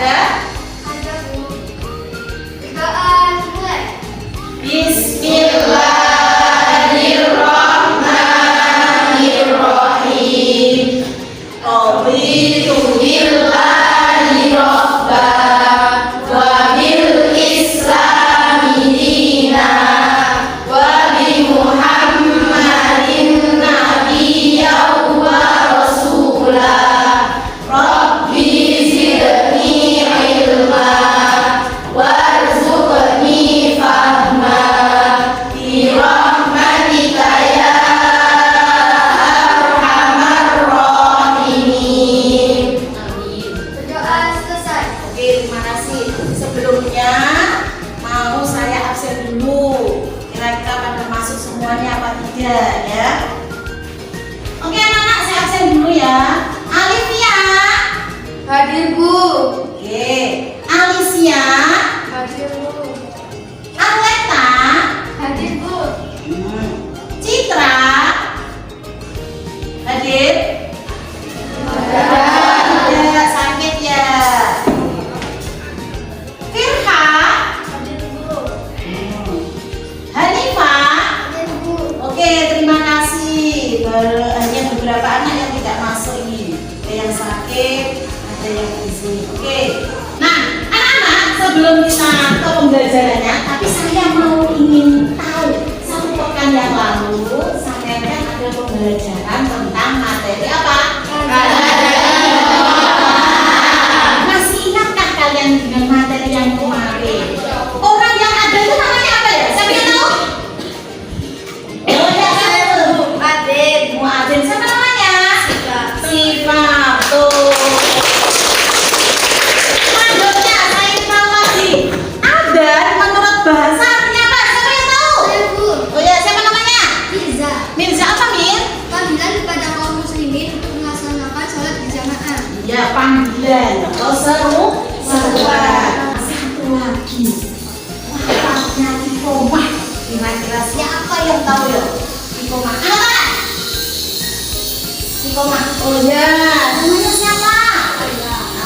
Ada? Ada, Bu. Berdoa mulai. Bismillahirrahmanirrahim. Raditu billahi robba wa bil islami dina wa bi Muhammadin nabiyya wa rasulah. Rabbi zidni ilma warzuqni fahma bi rahmatika ya arhamar rahimin. Amin. Berdoa selesai. Oke, terima kasih. Sebelumnya mau saya absen dulu. Kira-kira pada masuk semuanya apa tidak ya? Oke anak-anak, saya absen dulu ya. Alifia. Hadir, Bu. Oke. Alicia. Hadir, Bu. Arleta. Hadir, Bu. Citra. Hadir? Tidak sakit ya. Firha. Hadir, Bu. Hanifah. Hadir, Bu. Oke, terima kasih. Hanya beberapa anak yang tidak masuk ini. Ada yang sakit, ada yang izin. Oke. Nah, anak-anak, sebelum kita ke pembelajarannya, tapi saya mau ingin tahu satu pekan yang lalu sampai kan ada pembelajaran tentang materi apa? Masih ingatkah kalian dengan materi yang kemarin? Orang yang ada itu namanya apa ya? Siapa yang tahu? Oh ya, tahu. Hadir. Muadzin, siapa namanya? Sifat. Tuh. Selanjutnya saya tahu lagi. Adan menurut bahasa artinya apa? Siapa yang tahu? Hadir, Bu. Oh ya, siapa namanya? Mirza. Mirza apa, Mir? Panggilan kepada kaum muslimin untuk melaksanakan sholat berjamaah. Ya, panggilan atau seruan. Satu lagi. Lafaznya iqomah. Kira-kira siapa yang tahu ya? Iqomah. Anak-anak. Iqomah. Oh ya, namanya siapa?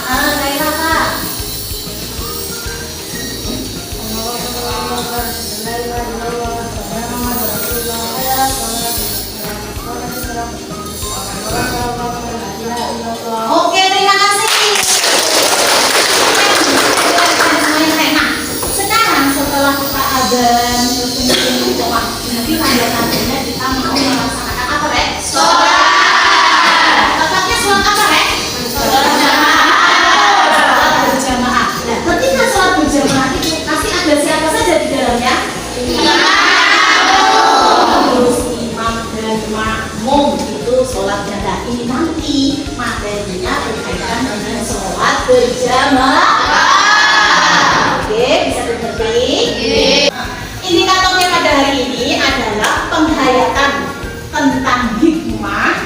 Laila, Kak. Oke, terima kasih. Nah, sekarang setelah kita azan terus kemudian kita nanti tanda-tandanya kita mau melaksanakan apa, Rek? Sholat. Tepatnya sholat apa, Rek? Sholat berjamaah. Nah, ketika sholat berjamaah itu pasti ada siapa saja di dalamnya? Terus imam dan makmum itu sholatnya. Nah, ini nanti materinya berkaitan dengan sholat berjamaah. Oke, bisa dimengerti? Indikatornya pada hari ini adalah penghayatan tentang hikmah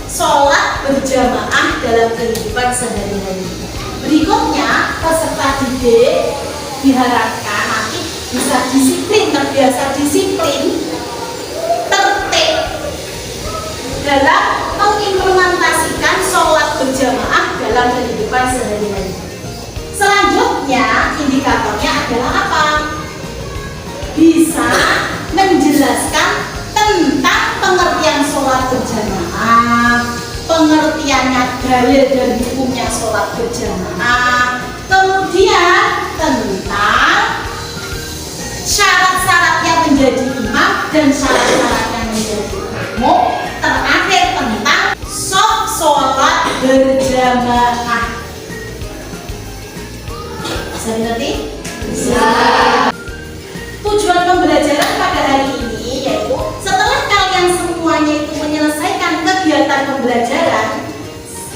sholat berjamaah dalam kehidupan sehari-hari. Berikutnya, peserta didik diharapkan nanti bisa disiplin, terbiasa disiplin, tertib dalam mengimplementasikan sholat berjamaah dalam kehidupan sehari-hari. Selanjutnya, indikatornya adalah apa? Bisa menjelaskan tentang pengertian sholat berjamaah, pengertiannya dalil dan hukumnya sholat berjamaah, kemudian tentang syarat-syaratnya menjadi imam dan syarat-syaratnya menjadi makmum, terakhir tentang sholat berjamaah. Bisa dimengerti? Bisa. Tujuan pembelajaran pada hari ini yaitu setelah kalian semuanya itu menyelesaikan kegiatan pembelajaran,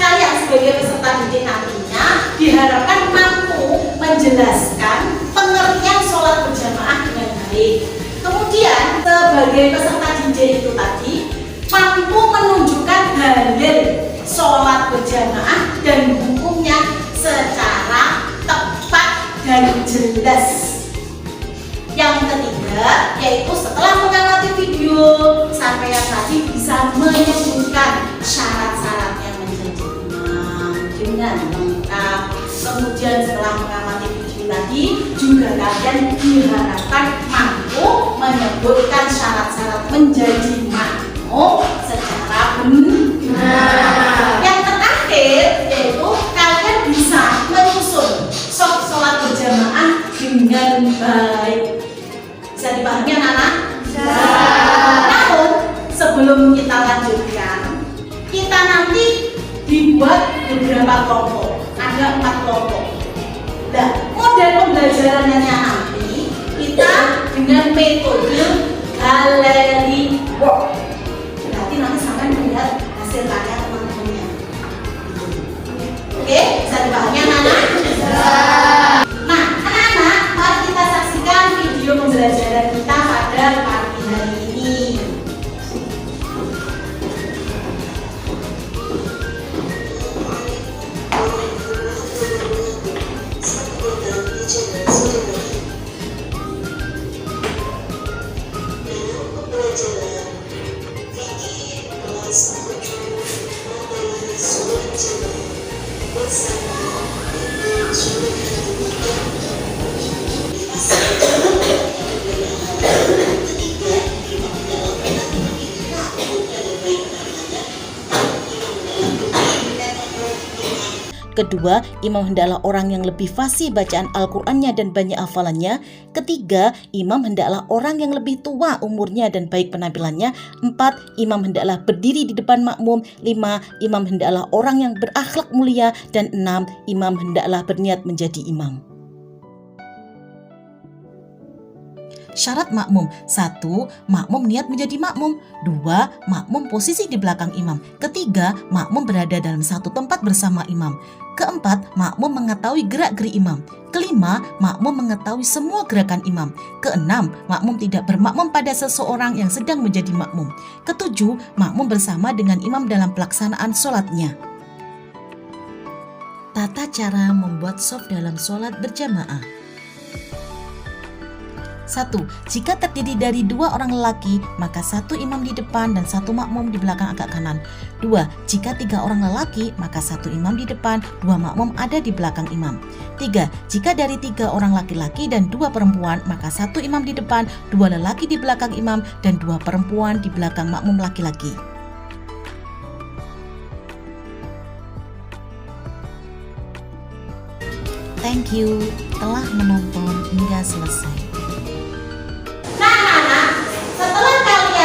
kalian sebagai peserta didik nantinya diharapkan mampu menjelaskan pengertian sholat berjamaah dengan baik. Kemudian sebagai peserta didik itu tadi mampu menunjukkan dalil sholat berjamaah dan hukumnya secara tepat dan jelas. Yang ketiga yaitu setelah mengamati video sampai yang tadi bisa menyebutkan syarat-syaratnya menjadi imam dengan lengkap. Kemudian setelah mengamati video tadi, juga kalian diharapkan mampu menyebutkan syarat-syarat menjadi makmum secara benar. Yang terakhir yaitu kalian bisa menyusun sholat berjamaah dengan baik. Bisa dipahami anak-anak? Namun sebelum kita lanjutkan, kita nanti dibuat beberapa kelompok. Ada 4 kelompok. Nah, model pembelajarannya nanti kita dengan metode gallery work. Berarti nanti sampai melihat hasil karya teman-temannya. Oke, bisa dipahami anak-anak? Nah, anak-anak, mari kita saksikan video pembelajaran kita pada pagi hari ini. Kedua, imam hendaklah orang yang lebih fasih bacaan Al-Qur'annya dan banyak hafalannya. Ketiga, imam hendaklah orang yang lebih tua umurnya dan baik penampilannya. 4, imam hendaklah berdiri di depan makmum. 5, imam hendaklah orang yang berakhlak mulia. Dan 6, imam hendaklah berniat menjadi imam. Syarat makmum. 1. Makmum niat menjadi makmum. 2. Makmum posisi di belakang imam. Ketiga, makmum berada dalam satu tempat bersama imam. Keempat, makmum mengetahui gerak-gerik imam. Kelima, makmum mengetahui semua gerakan imam. Keenam, makmum tidak bermakmum pada seseorang yang sedang menjadi makmum. Ketujuh, makmum bersama dengan imam dalam pelaksanaan sholatnya. Tata cara membuat shaf dalam sholat berjamaah. 1. Jika terdiri dari 2 orang lelaki, maka 1 imam di depan dan 1 makmum di belakang agak kanan. 2. Jika 3 orang lelaki, maka 1 imam di depan, 2 makmum ada di belakang imam. 3. Jika dari 3 orang laki-laki dan 2 perempuan, maka 1 imam di depan, 2 lelaki di belakang imam, dan 2 perempuan di belakang makmum laki-laki. Thank you telah menonton hingga selesai.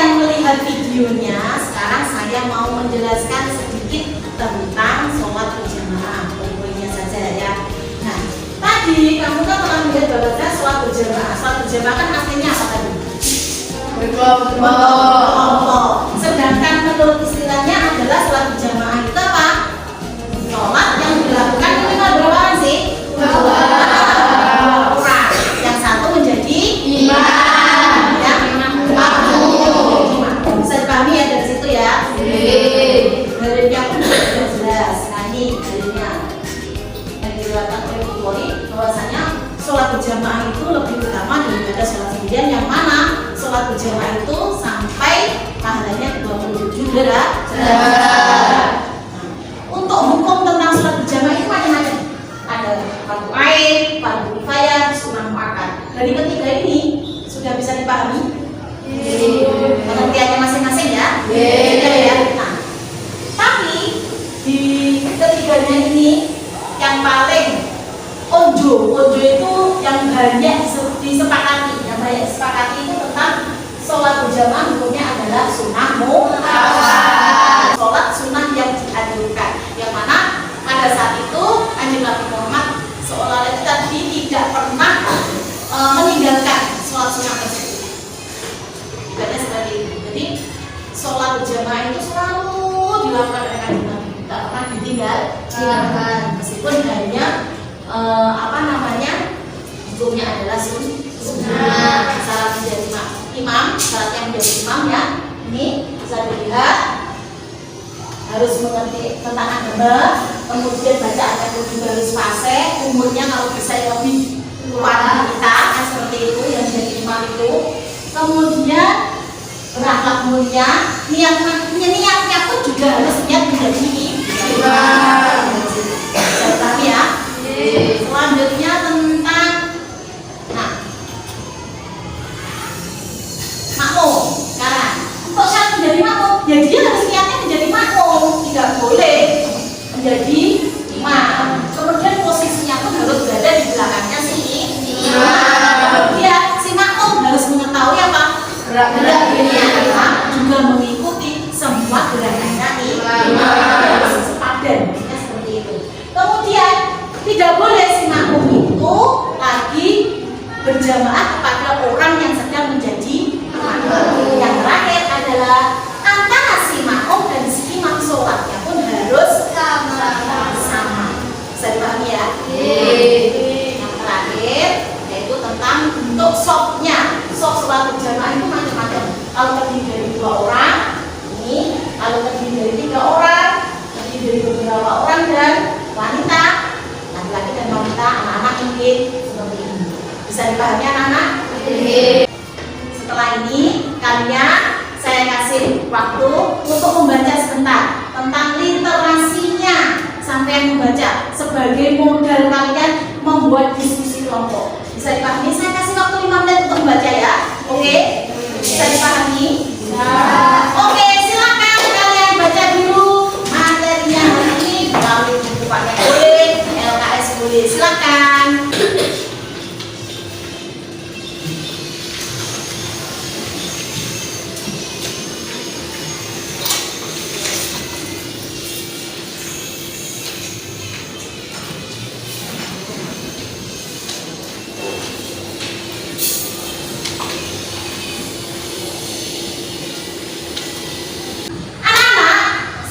Melihat videonya, sekarang saya mau menjelaskan sedikit tentang sholat berjamaah. Poin-poinnya saja ya. Nah, tadi kamu kan telah melihat bahwa sholat berjamaah. Sholat berjamaah kan artinya apa tadi? Berkelompok. Sedangkan menurut istilahnya adalah sholat berjamaah itu apa? Sholat yang dilakukan minimal berapa orang sih? 2 orang. Yang satu menjadi imam. Dalilnya pun sudah jelas. Nah ini dalilnya yang diriwayatkan oleh Bukhari bahwasanya sholat berjamaah itu lebih utama daripada sholat sendirian, yang mana sholat berjamaah itu sampai pahalanya 27 derajat. Untuk hukum tentang sholat berjamaah itu macam-macam. Ada fardu ain, fardu kifayah, sunnah muakkad. Dari ketiga ini sudah bisa dipahami pengertiannya masing-masing ya. Nah, tapi di ketiganya ini yang paling onjo itu yang banyak disepakati, itu tentang sholat berjamaah hukumnya adalah sunnah muakkad, sholat sunnah yang dianjurkan, yang mana pada saat itu Kanjeng Nabi Muhammad seolah-olah tadi tidak pernah meninggalkan sholat sunnah tersebut. Ibaratnya seperti itu. Jadi sholat berjamaah itu selalu dilakukan oleh Kanjeng Nabi, tidak pernah ditinggalkan, meskipun hanya hukumnya adalah sunnah. Syarat menjadi imam, syarat yang menjadi imam ya, ini bisa dilihat harus mengerti tentang agama, kemudian bacaannya juga harus fasih, umurnya kalau bisa lebih tua dari kita, kan seperti itu yang jadi imam itu. Kemudian berakhlak mulia, niatnya pun juga harus niat menjadi imam. Kami ya. Selanjutnya tentang makmum. Sekarang untuk syarat menjadi makmum, ya dia harus niatnya menjadi makmum, tidak boleh menjadi imam. Kemudian posisinya pun harus berada di belakangnya si imam. Kemudian si makmum harus mengetahui apa? Gerak-gerak imam, juga mengikuti semua gerakannya imam. Harus sepadan, seperti itu. Kemudian tidak boleh si makmum itu lagi berjamaah kepada orang yang sedang menjadi makmum. Yang terakhir adalah antara si makmum dan si imam sholatnya pun harus sama. Bisa dipahami ya? Yang terakhir yaitu tentang bentuk sofnya. Sof sholat berjamaah itu macam-macam. Kalau terdiri dari 2 orang, ini. Kalau terdiri dari 3 orang, terdiri dari beberapa orang dan wanita, laki-laki dan wanita, anak-anak mungkin seperti ini. Bisa dipahami anak-anak? Setelah ini kalian saya kasih waktu untuk membaca sebentar tentang literasinya. Sampai membaca sebagai modal kalian membuat diskusi kelompok. Bisa dipahami? Saya kasih waktu 5 menit untuk membaca ya. Oke? Bisa dipahami? Oke, silakan kalian baca dulu materinya hari ini melalui buku paket boleh, LKS boleh. Silakan.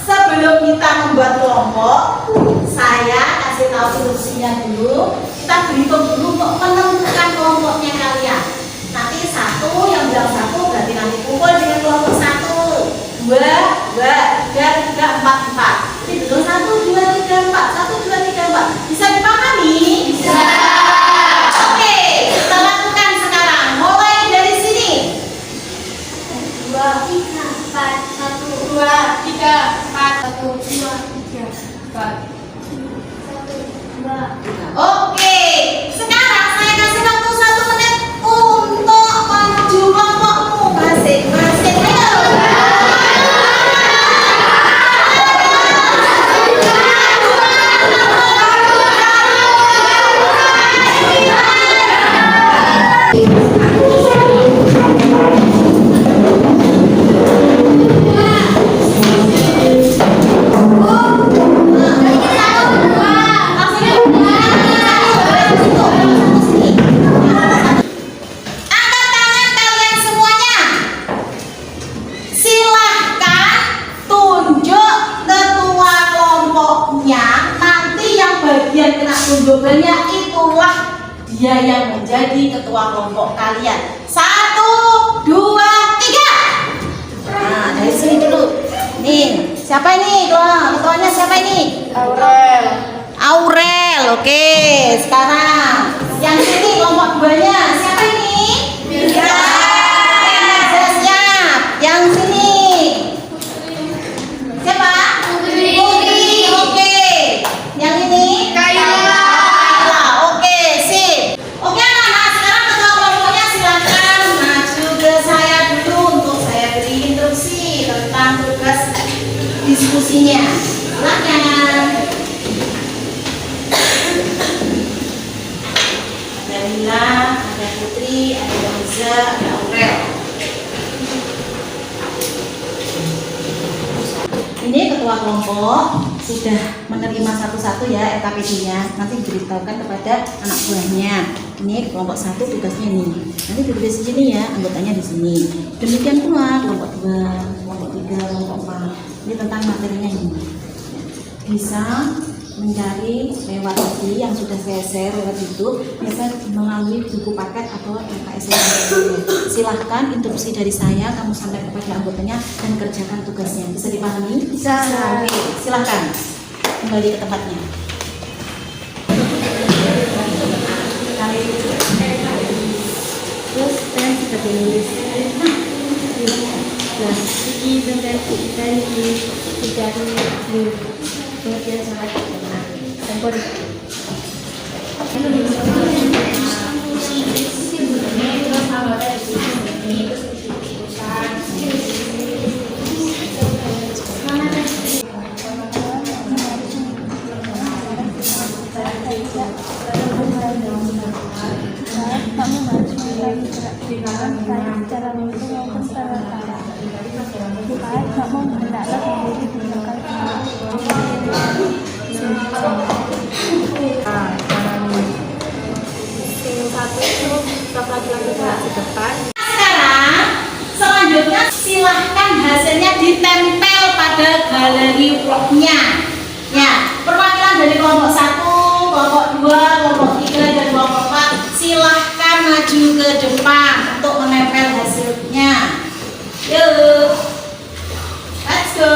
Sebelum kita membuat kelompok, saya kasih tahu instruksinya dulu. Kita berhitung dulu untuk menentukan kelompoknya kalian. Nanti satu yang bilang satu berarti nanti kumpul dengan kelompok 1, 2, 3, 4. Dihitung 1, 2, 3, 4. 1, 2, 3, 4. Bisa dipahami? Bisa. Oke, kita lakukan sekarang. Mulai dari sini. 2, 3, 4, 1, 2, 3, 4, 1, 2, 3, 4, 1, 2. Oke, sekarang saya kasih waktu 1 menit untuk menuju kelompokmu masing-masing. Ayo. Tunjukannya itulah dia yang menjadi ketua kelompok kalian. 1, 2, 3. Nah, dari sini dulu. Nih, siapa ini? Ketuanya siapa ini? Aurel. Oke, sekarang yang sini kelompok 2-nya siapa ini? Mira. Sudah siap. Yang sini siapa? Putri. Oke. Yang ini? Diskusinya, silakan. Ada Mila, ada Putri, ada Liza, ada Aurel. Ini ketua kelompok sudah menerima satu-satu ya LKPD-nya. Nanti diberitahukan kepada anak buahnya. Ini kelompok 1 tugasnya ini. Nanti ditulis di sini ya, anggotanya di sini. Demikian pula kelompok 2, kelompok 3, kelompok 4. Ini tentang materinya ini. Bisa mencari lewat tadi yang sudah saya share lewat itu, bisa melalui buku paket atau LKS. Silahkan instruksi dari saya kamu sampaikan kepada anggotanya dan kerjakan tugasnya. Bisa dipahami? Bisa. Oke, silahkan kembali ke tempatnya. Terus saya sudah menulis. Nah, ini tentang dari kemudian sangat tenang. Tempur. Terus anggota divisi terus urusan. Kamu harus mengurangi gerak baik secara langsung maupun secara tara. Supaya kamu hendaklah menjadi bekal Sekarang selanjutnya silahkan hasilnya ditempel pada galeri vlognya. Ya, perwakilan dari kelompok 1, kelompok 2, kelompok 3, dan kelompok 4 silahkan maju ke depan untuk menempel hasilnya. Yuk, let's go.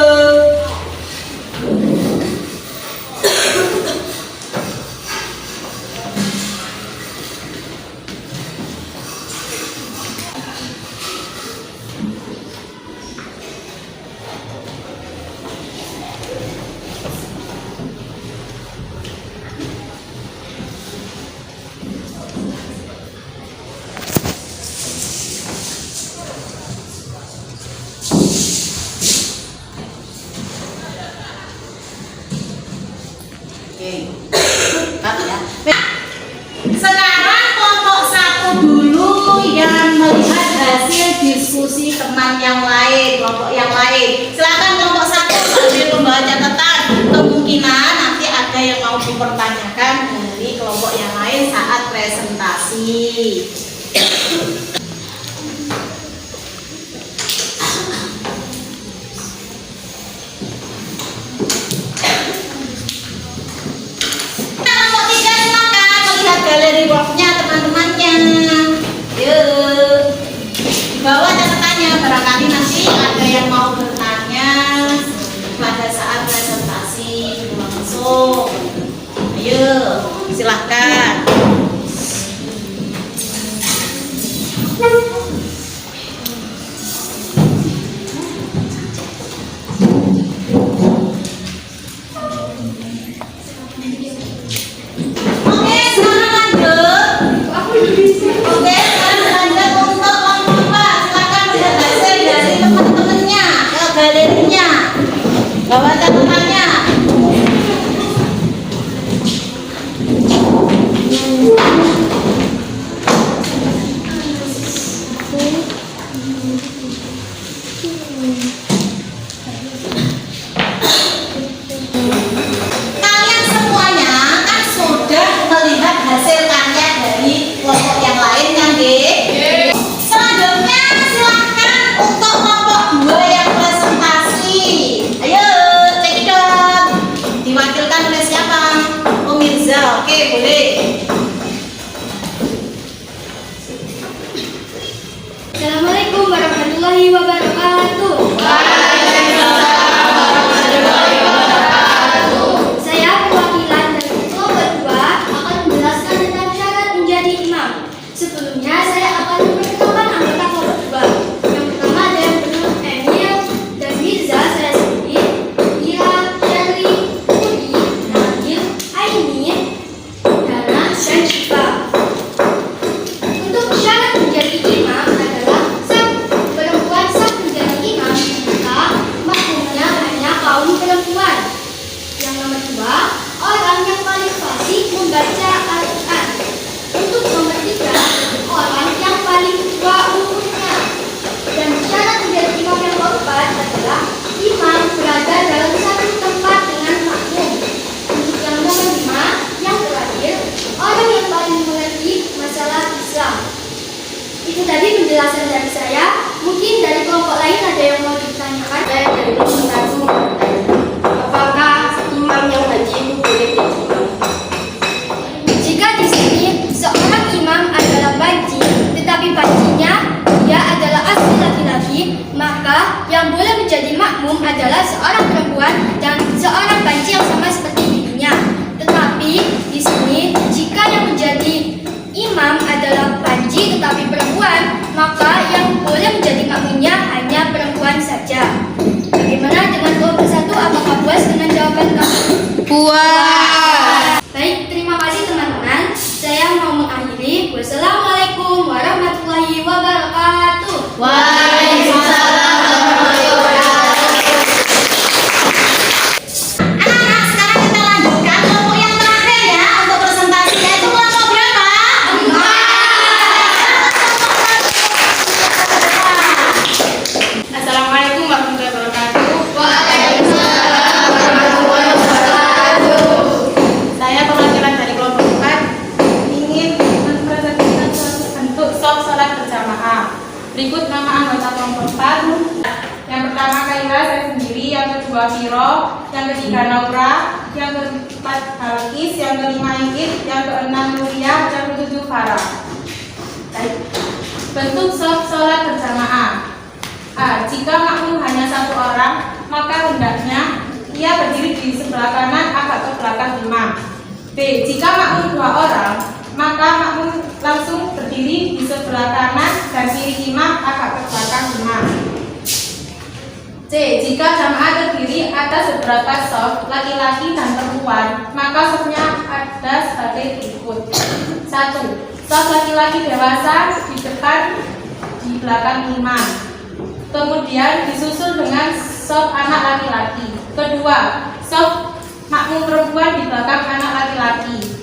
Oke. Sekarang kelompok 1 dulu yang melihat hasil diskusi teman yang lain, kelompok yang lain. Silakan kelompok 1 sambil membawa catatan. Kemungkinan nanti ada yang mau dipertanyakan dari kelompok yang lain saat presentasi. Galeri vlognya teman-temannya. Yuk, bawa catatannya, barangkali nanti ada yang mau bertanya pada saat presentasi langsung. Ayo, silahkan. Bawa catatannya. Kalian semuanya kan sudah melihat hasil karya dari kelompok yang lain kan, Dek? Selanjutnya silahkan untuk kelompok 2 yang presentasi. Ayo, cekidot. Diwakilkan oleh siapa? Mirza. Oke, boleh. Assalamualaikum warahmatullahi wabarakatuh. Saya perwakilan dari kelompok 2 akan menjelaskan tentang syarat menjadi imam. Sebelumnya saya akan memperkenalkan anggota kelompok 2. Yang pertama ada yang bernama Emil dan Mirza, saya sendiri, Ira, Sherly, Putri, Nabil, Aini, Dana, dan Syifa. Untuk syarat menjadi imam adalah perempuan sah menjadi imam jika makmumnya hanya kaum perempuan. Yang nomor 2, orang yang paling fasih membaca Al-Quran. Untuk nomor 3, orang yang paling tua umurnya. Dan syarat menjadi imam yang keempat adalah imam berada dalam satu tempat dengan makmum. Untuk yang nomor 5, yang terakhir, orang yang paling mengerti masalah Islam. Itu tadi penjelasan dari saya. Mungkin dari kelompok lain ada yang mau ditanyakan. Saya dari kelompok 1. Apakah imam yang haji itu boleh jadi imam? Jika di sini seorang imam adalah banci, tetapi bancinya dia adalah asli laki-laki, maka yang boleh menjadi makmum adalah seorang perempuan dan seorang banci yang sama seperti dirinya. Tetapi di sini jika yang menjadi imam adalah banci tetapi perempuan, maka yang boleh menjadi makmumnya hanya perempuan saja. Bagaimana dengan kelompok 1? Apakah puas dengan jawaban kamu? Puas. Baik, terima kasih teman-teman. Berikut nama anggota kelompok 4. Yang pertama Kaila, saya sendiri. Yang kedua Viro. Yang ketiga Naura. Yang keempat Balkis. Yang kelima Ikit. Yang keenam Nuria. Yang ketujuh Farah. Baik. Bentuk sholat berjamaah. A. Jika makmum hanya satu orang, maka hendaknya ia berdiri di sebelah kanan agak ke belakang imam. B. Jika makmum 2 orang, maka makmum langsung berdiri di sebelah kanan dan kiri imam agak ke belakang imam. C. Jika jamaah terdiri atas beberapa shaf laki-laki dan perempuan, maka shafnya ada sebagai berikut. 1. Shaf laki-laki dewasa di depan di belakang imam. Kemudian disusul dengan shaf anak laki-laki. Kedua, shaf makmum perempuan di belakang anak laki-laki.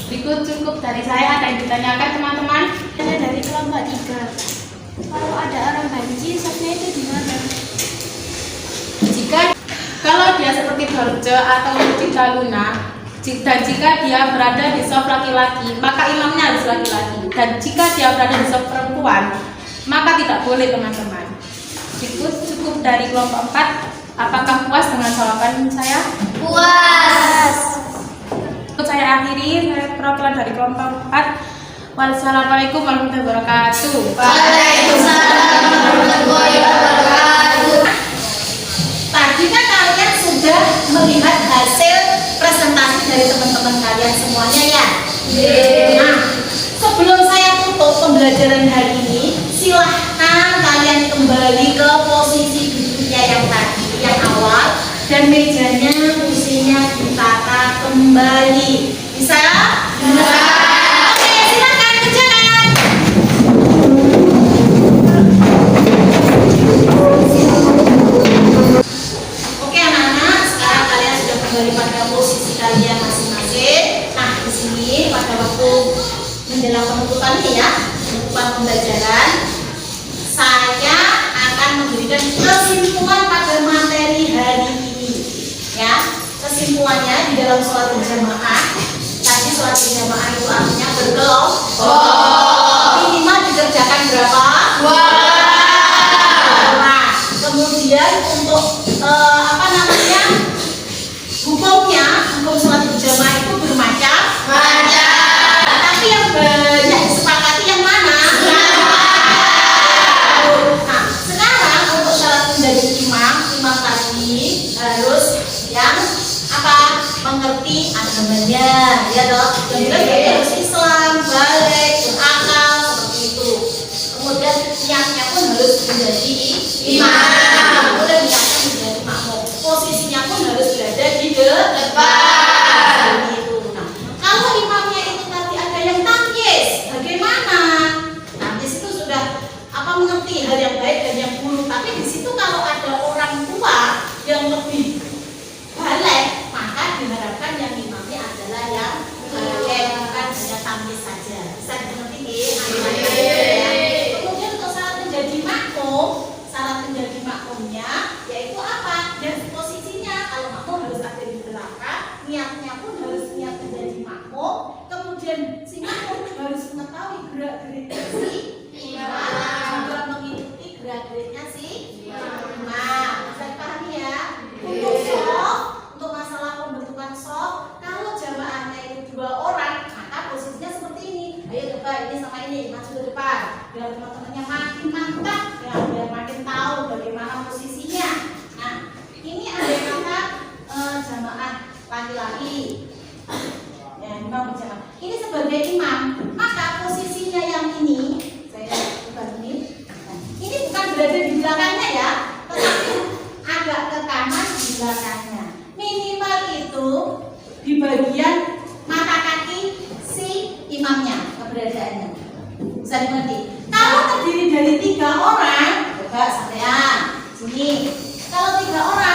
Berikut cukup dari saya. Ada yang ditanyakan teman-teman? Ada dari kelompok 3. Kalau ada orang banci, shafnya itu di mana? Kalau dia seperti Dorje atau Cita Luna, dan jika dia berada di shaf laki-laki, maka imamnya harus laki-laki. Dan jika dia berada di shaf perempuan, maka tidak boleh, teman-teman. Cukup dari kelompok 4. Apakah puas dengan jawaban saya? Puas. Saya akhiri, saya perwakilan dari kelompok 4. Wassalamualaikum warahmatullahi wabarakatuh. Waalaikumsalam warahmatullahi wabarakatuh. Tadi kan kalian sudah melihat hasil presentasi dari teman-teman kalian semuanya ya? Nah, sebelum saya tutup pembelajaran hari ini, silahkan kalian kembali ke posisi duduknya yang tadi, yang awal, dan mejanya, kursinya ditata kembali. Bisa? Bisa. Oke, silakan kerjakan. Oke anak-anak, sekarang kalian sudah kembali pada posisi kalian masing-masing. Nah, di sini pada waktu menjelang penutupan ini ya, penutupan pembelajaran, saya akan memberikan kesimpulan pada materi hari ini. Ya, kesimpulannya di dalam sholat berjamaah. Tadi sholat berjamaah itu artinya berkelompok. Minimal dikerjakan berapa? 2. Nah, kemudian untuk hukumnya, hukum sholat berjamaah itu bermacam-macam. Tapi yang banyak disepakati yang mana? Nah, sekarang untuk syarat menjadi imam tadi harus yang mengerti agamanya, ya dok. Kemudian harus Islam, balik, berakal, seperti itu. Kemudian niatnya pun harus menjadi imam. Kemudian niatnya menjadi makmum. Posisinya pun harus berada di depan. Gitu. Nah, kalau imamnya itu tadi ada yang tangkis, bagaimana? Tangkis itu sudah mengerti hal yang baik dan yang buruk. Tapi di situ kalau ada orang tua yang lebih balik, maka diharapkan yang imamnya adalah yang balik, bukan hanya tangkis saja. Bisa dimengerti ya? Kemudian untuk syarat menjadi makmum, syarat menjadi makmumnya yaitu apa? Dan posisinya kalau makmum harus ada di belakang, niatnya pun harus niat menjadi makmum. Kemudian si makmum harus mengetahui gerak-geriknya si imam, juga mengikuti gerak-geriknya si imam. Bisa dipahami ya? Untuk sholat, untuk masalah pembentukan sholat, kalau jamaahnya itu 2 orang, maka posisinya seperti ini. Ayo coba ini sama ini maju ke depan, biar teman-temannya makin mantap, ya, biar makin tahu bagaimana posisinya. Nah, ini ada kata jamaah laki-laki. Ya, imam berjamaah. Ini sebagai imam, maka posisinya yang ini, saya bukan ini. Ini bukan berada di belakangnya ya, tetapi agak ke kanan di belakangnya. Minimal itu di bagian mata kaki si imamnya keberadaannya. Bisa dimengerti? Kalau terdiri dari 3 orang, coba sampean sini. Kalau 3 orang